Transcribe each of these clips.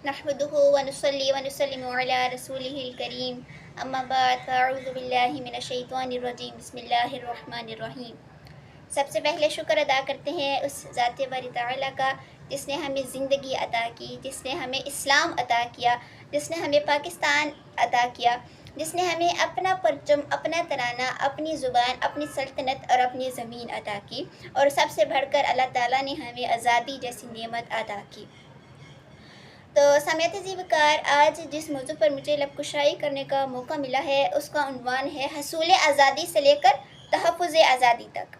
नहमदुहु व नुसल्ली व नुसल्लिमु अला रसूलिहिल करीम अम्मा बाद फ़अऊज़ु बिल्लाहि मिनश शैतानिर रजीम बिस्मिल्लाहिर रहमानिर रहीम। सबसे पहले शुक्र अदा करते हैं उस ज़ात बारी तआला का जिसने हमें ज़िंदगी अता की, जिसने हमें इस्लाम अता किया, जिसने हमें पाकिस्तान अता किया, जिसने हमें अपना परचम, अपना तराना, अपनी ज़ुबान, अपनी सल्तनत और अपनी ज़मीन अता की। और सबसे बढ़कर अल्लाह ताला ने हमें आज़ादी जैसी नेमत अता की। तो समेत ज़ीवकार, आज जिस मौजू पर मुझे लबकुशाई करने का मौका मिला है उसका उन्वान है हसूल आज़ादी से लेकर तहफ़्फ़ुज़ आज़ादी तक।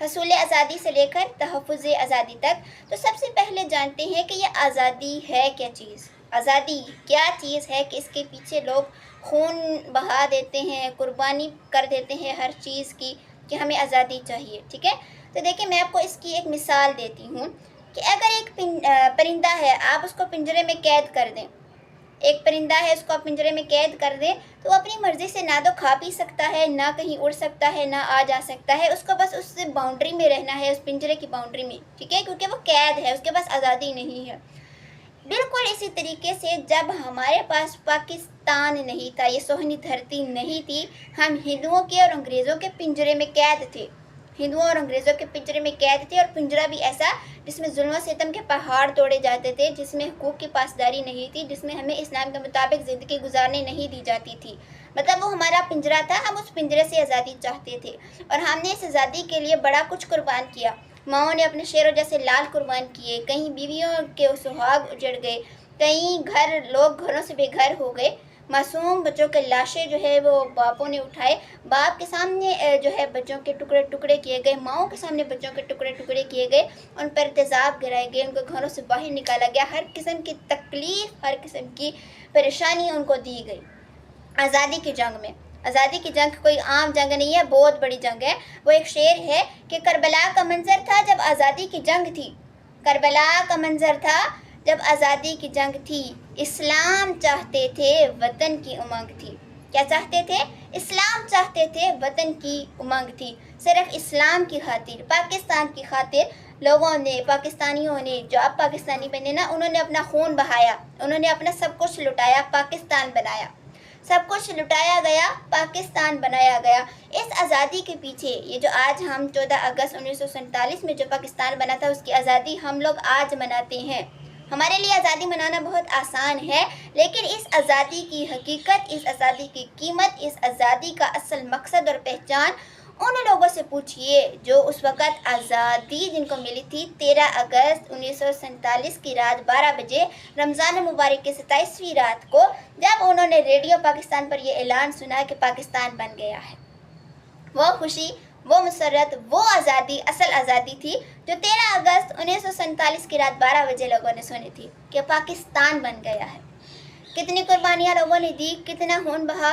हसूल आज़ादी से लेकर तहफ़्फ़ुज़ आज़ादी तक। तो सबसे पहले जानते हैं कि ये आज़ादी है क्या चीज़। आज़ादी क्या चीज़ है कि इसके पीछे लोग खून बहा देते हैं, कुर्बानी कर देते हैं हर चीज़ की कि हमें आज़ादी चाहिए। ठीक है, तो देखिए मैं आपको इसकी एक मिसाल देती हूँ कि अगर एक परिंदा है, आप उसको पिंजरे में कैद कर दें, एक परिंदा है उसको आप पिंजरे में कैद कर दें तो वो अपनी मर्ज़ी से ना तो खा पी सकता है, ना कहीं उड़ सकता है, ना आ जा सकता है। उसको बस उस बाउंड्री में रहना है, उस पिंजरे की बाउंड्री में। ठीक है, क्योंकि वो कैद है, उसके पास आज़ादी नहीं है। बिल्कुल इसी तरीके से जब हमारे पास पाकिस्तान नहीं था, ये सोहनी धरती नहीं थी, हम हिंदुओं के और अंग्रेज़ों के पिंजरे में कैद थे। हिंदुओं और अंग्रेज़ों के पिंजरे में कैद थे, और पिंजरा भी ऐसा जिसमें जुल्म सितम के पहाड़ तोड़े जाते थे, जिसमें हुकूक की पासदारी नहीं थी, जिसमें हमें इस्लाम के मुताबिक ज़िंदगी गुजारने नहीं दी जाती थी। मतलब वो हमारा पिंजरा था, हम उस पिंजरे से आज़ादी चाहते थे और हमने इस आज़ादी के लिए बड़ा कुछ कुर्बान किया। माओं ने अपने शेरों जैसे लाल कुर्बान किए, कहीं बीवियों के सुहाग उजड़ गए, कहीं लोग घरों से बेघर हो गए। मासूम बच्चों के लाशें जो है वो बापों ने उठाए, बाप के सामने जो है बच्चों के टुकड़े टुकड़े किए गए, माओं के सामने बच्चों के टुकड़े टुकड़े किए गए, उन पर तेज़ाब गिराए गए, उनको घरों से बाहर निकाला गया, हर किस्म की तकलीफ़, हर किस्म की परेशानी उनको दी गई। आज़ादी की जंग में, आज़ादी की जंग कोई आम जंग नहीं है, बहुत बड़ी जंग है। वो एक शेर है कि करबला का मंजर था जब आज़ादी की जंग थी, करबला का मंजर था जब आज़ादी की जंग थी, इस्लाम चाहते थे वतन की उमंग थी। क्या चाहते थे? इस्लाम चाहते थे, वतन की उमंग थी। सिर्फ इस्लाम की खातिर, पाकिस्तान की खातिर लोगों ने, पाकिस्तानियों ने, जो अब पाकिस्तानी बने ना, उन्होंने अपना खून बहाया, उन्होंने अपना सब कुछ लुटाया, पाकिस्तान बनाया। सब कुछ लुटाया गया, पाकिस्तान बनाया गया। इस आज़ादी के पीछे ये जो आज हम 14 अगस्त 1947 में जो पाकिस्तान बना था उसकी आज़ादी हम लोग आज मनाते हैं। हमारे लिए आज़ादी मनाना बहुत आसान है, लेकिन इस आज़ादी की हकीकत, इस आज़ादी की कीमत, इस आज़ादी का असल मकसद और पहचान उन लोगों से पूछिए जो उस वक़्त आज़ादी जिनको मिली थी 13 अगस्त 1947 की रात 12 बजे रमज़ान मुबारक की 27वीं रात को, जब उन्होंने रेडियो पाकिस्तान पर यह ऐलान सुना कि पाकिस्तान बन गया है। वो खुशी, वो मसरत, वो आज़ादी असल आज़ादी थी जो 13 अगस्त 1947 की रात 12 बजे लोगों ने सुनी थी कि पाकिस्तान बन गया है। कितनी कुर्बानियाँ लोगों ने दी, कितना खून बहा,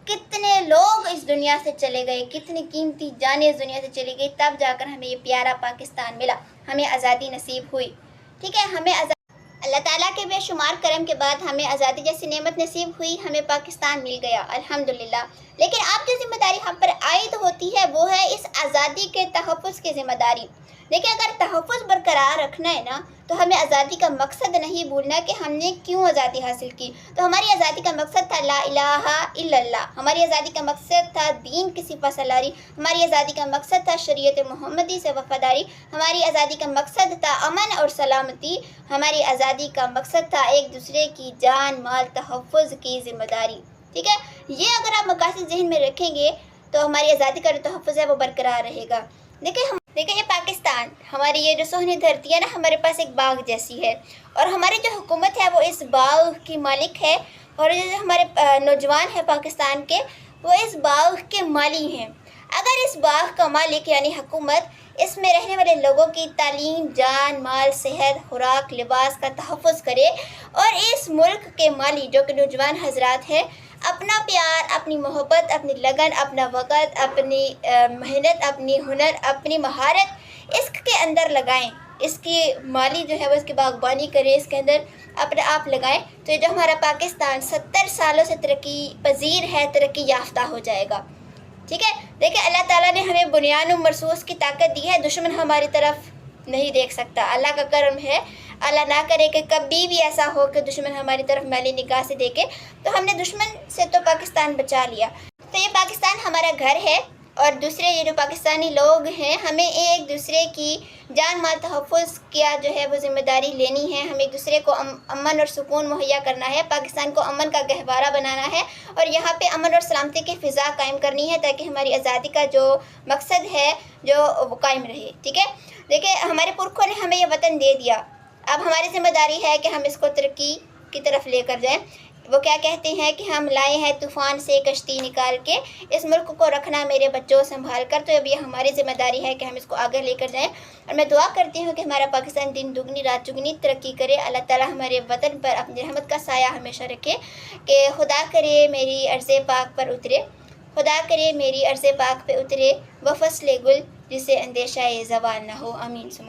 कितने लोग इस दुनिया से चले गए, कितनी कीमती जानें इस दुनिया से चली गई, तब जाकर हमें ये प्यारा पाकिस्तान मिला, हमें आज़ादी नसीब हुई। ठीक है, हमें अल्लाह ताला के बेशुमार करम के बाद हमें आज़ादी जैसी नेमत नसीब हुई, हमें पाकिस्तान मिल गया, अल्हम्दुलिल्लाह। लेकिन अब जो जिम्मेदारी हम पर आयद होती है वो है इस आज़ादी के तहफ़्फ़ुज़ की ज़िम्मेदारी। देखिए, अगर तहफ़्फ़ुज़ बरकरार रखना है ना, तो हमें आज़ादी का मकसद नहीं भूलना कि हमने क्यों आज़ादी हासिल की। तो हमारी आज़ादी का मकसद था ला इलाहा इल्लल्लाह, हमारी आज़ादी का मकसद था दीन की सिपासलारी, हमारी आज़ादी का मकसद था शरीयत मोहम्मदी से वफ़ादारी, हमारी आज़ादी का मकसद था अमन और सलामती, हमारी आज़ादी का मकसद था एक दूसरे की जान माल तहफ़्फ़ुज़ की ज़िम्मेदारी। ठीक है, ये अगर आप मकासद ज़हन में रखेंगे तो हमारी आज़ादी का जो तहफ़्फ़ुज़ है वो बरकरार रहेगा। देखिए ये पाकिस्तान, हमारी ये जो सोहनी धरती है ना, हमारे पास एक बाग जैसी है, और हमारी जो हुकूमत है वो इस बाग की मालिक है, और जो हमारे नौजवान हैं पाकिस्तान के, वो इस बाग के माली हैं। अगर इस बाग का मालिक यानी हुकूमत इसमें रहने वाले लोगों की तालीम, जान माल, सेहत, खुराक, लिबास का तहफ़्फ़ुज़ करे, और इस मुल्क के माली जो कि नौजवान हजरात हैं, अपना प्यार, अपनी मोहब्बत, अपनी लगन, अपना वक़्त, अपनी मेहनत, अपनी हुनर, अपनी महारत इसके अंदर लगाएं, इसकी माली जो है वो इसकी बागबानी करें, इसके अंदर अपने आप लगाएं, तो ये जो हमारा पाकिस्तान 70 सालों से तरक्की पजीर है, तरक्की याफ्ता हो जाएगा। ठीक है, देखिए अल्लाह ताला ने हमें बुनियान मरसूस की ताकत दी है, दुश्मन हमारी तरफ نہیں دیکھ سکتا۔ اللہ کا کرم ہے، اللہ نہ کرے کہ کبھی بھی ایسا ہو کہ دشمن ہماری طرف میلی نگاہ سے دیکھے، تو ہم نے دشمن سے تو پاکستان بچا لیا۔ تو یہ پاکستان ہمارا گھر ہے، اور دوسرے یہ جو پاکستانی لوگ ہیں، ہمیں ایک دوسرے کی جان مال تحفظ کیا جو ہے وہ ذمہ داری لینی ہے۔ ہمیں ایک دوسرے کو امن اور سکون مہیا کرنا ہے، پاکستان کو امن کا گہوارہ بنانا ہے، اور یہاں پہ امن اور سلامتی کی فضا قائم کرنی ہے، تاکہ ہماری آزادی کا جو مقصد ہے جو وہ قائم رہے۔ ٹھیک ہے، دیکھیں ہمارے پرکھوں نے ہمیں یہ وطن دے دیا، اب ہماری ذمہ داری ہے کہ ہم اس کو ترقی کی طرف لے کر جائیں۔ وہ کیا کہتے ہیں کہ ہم لائے ہیں طوفان سے کشتی نکال کے، اس ملک کو رکھنا میرے بچوں سنبھال کر، تو اب یہ ہماری ذمہ داری ہے کہ ہم اس کو آگے لے کر جائیں۔ اور میں دعا کرتی ہوں کہ ہمارا پاکستان دن دگنی رات چگنی ترقی کرے، اللہ تعالیٰ ہمارے وطن پر اپنی رحمت کا سایہ ہمیشہ رکھے، کہ خدا کرے میری عرض پاک پر اترے، خدا کرے میری عرض پاک پہ اترے وہ فصل گل جسے اندیشہ زوال نہ ہو، آمین۔